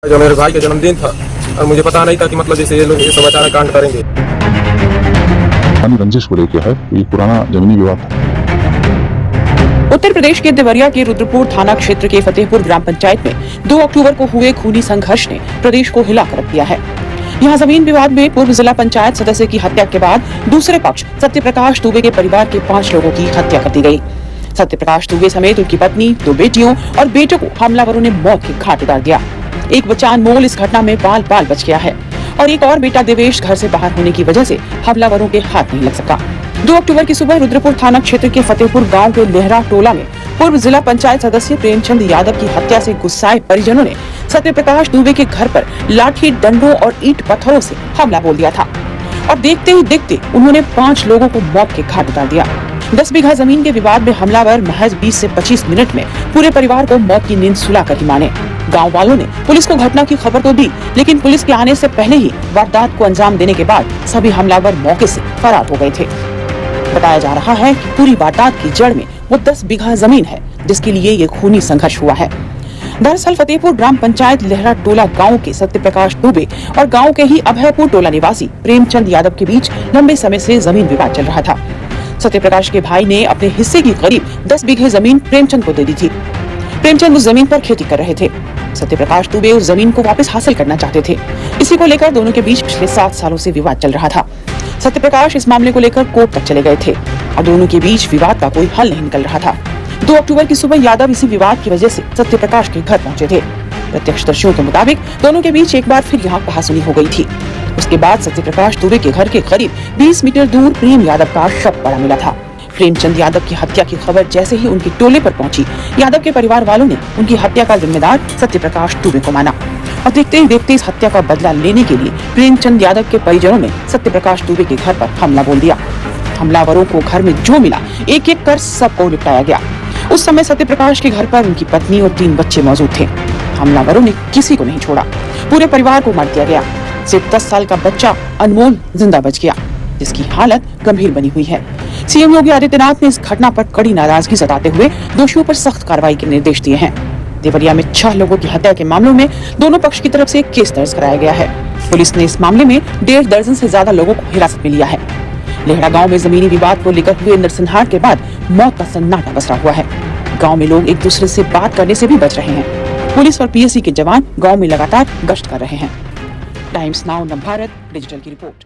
जो मेरे भाई का जन्मदिन था और मुझे पता नहीं था कि मतलब जैसे ये लोग ये समाचार कांड करेंगे। रंजिश को लेकर है, ये पुराना जमीनी विवाद था। उत्तर प्रदेश के देवरिया के रुद्रपुर थाना क्षेत्र के फतेहपुर ग्राम पंचायत में 2 अक्टूबर को हुए खूनी संघर्ष ने प्रदेश को हिलाकर रख दिया है। यहां जमीन विवाद में पूर्व जिला पंचायत सदस्य की हत्या के बाद दूसरे पक्ष सत्यप्रकाश दुबे के परिवार के 5 लोगों की हत्या कर दी गई। सत्यप्रकाश दुबे समेत उनकी पत्नी, 2 बेटियों और बेटे को हमलावरों ने मौत के घाट उतार दिया। एक बच्चा अनमोल इस घटना में बाल बाल बच गया है और एक और बेटा देवेश घर से बाहर होने की वजह से हमलावरों के हाथ नहीं लग सका। 2 अक्टूबर की सुबह रुद्रपुर थाना क्षेत्र के फतेहपुर गांव के लेहरा टोला में पूर्व जिला पंचायत सदस्य प्रेमचंद यादव की हत्या से गुस्साए परिजनों ने सत्यप्रकाश दुबे के घर पर लाठी, डंडों और ईंट पत्थरों से हमला बोल दिया था और देखते ही देखते उन्होंने 5 लोगों को मौत के घाट उतार दिया। 10 बीघा जमीन के विवाद में हमलावर महज 20 से 25 मिनट में पूरे परिवार को मौत की नींद सुलाकर ही माने। गांव वालों ने पुलिस को घटना की खबर तो दी, लेकिन पुलिस के आने से पहले ही वारदात को अंजाम देने के बाद सभी हमलावर मौके से फरार हो गए थे। बताया जा रहा है कि पूरी वारदात की जड़ में वो 10 बीघा जमीन है, जिसके लिए ये खूनी संघर्ष हुआ है। दरअसल फतेहपुर ग्राम पंचायत लेहरा टोला गांव के सत्यप्रकाश दुबे और गांव के ही अभयपुर टोला निवासी प्रेमचंद यादव के बीच लंबे समय से जमीन विवाद चल रहा था। सत्यप्रकाश के भाई ने अपने हिस्से की करीब 10 बीघे जमीन प्रेमचंद को दे दी थी। प्रेमचंद उस जमीन पर खेती कर रहे थे। सत्यप्रकाश दुबे उस जमीन को वापस हासिल करना चाहते थे। इसी को लेकर दोनों के बीच पिछले 7 सालों से विवाद चल रहा था। सत्यप्रकाश इस मामले को लेकर कोर्ट तक चले गए थे और दोनों के बीच विवाद का कोई हल नहीं निकल रहा था। 2 अक्टूबर की सुबह यादव इसी विवाद की वजह से सत्यप्रकाश के घर पहुंचे थे। प्रत्यक्षदर्शियों के मुताबिक दोनों के बीच एक बार फिर यहाँ कहासुनी हो गई थी। उसके बाद सत्यप्रकाश दुबे के घर के करीब 20 मीटर दूर प्रेम यादव का शव पड़ा मिला था। प्रेमचंद यादव की हत्या की खबर जैसे ही उनके टोले पर पहुंची, यादव के परिवार वालों ने उनकी हत्या का जिम्मेदार सत्यप्रकाश दुबे को माना और देखते ही देखते इस हत्या का बदला लेने के लिए प्रेमचंद यादव के परिजनों ने सत्यप्रकाश दुबे के घर पर हमला बोल दिया। हमलावरों को घर में जो मिला एक एक कर सबको निपटाया गया। उस समय सत्यप्रकाश के घर पर उनकी पत्नी और 3 बच्चे मौजूद थे। हमलावरों ने किसी को नहीं छोड़ा, पूरे परिवार को मार दिया गया। सिर्फ 10 साल का बच्चा अनमोल जिंदा बच गया, जिसकी हालत गंभीर बनी हुई है। सीएम योगी आदित्यनाथ ने इस घटना पर कड़ी नाराजगी जताते हुए दोषियों पर सख्त कार्रवाई के निर्देश दिए हैं। देवरिया में 6 लोगों की हत्या के मामलों में दोनों पक्ष की तरफ से केस दर्ज कराया गया है। पुलिस ने इस मामले में 1.5 दर्जन से ज्यादा लोगों को हिरासत में लिया है। लेहरा गांव में जमीनी विवाद को लेकर हुए नरसंहार के बाद मौत का सन्नाटा पसरा हुआ है। गांव में लोग एक दूसरे से बात करने से भी बच रहे हैं। पुलिस और पीएससी के जवान गांव में लगातार गश्त कर रहे हैं। टाइम्स नाउ नवभारत डिजिटल की रिपोर्ट।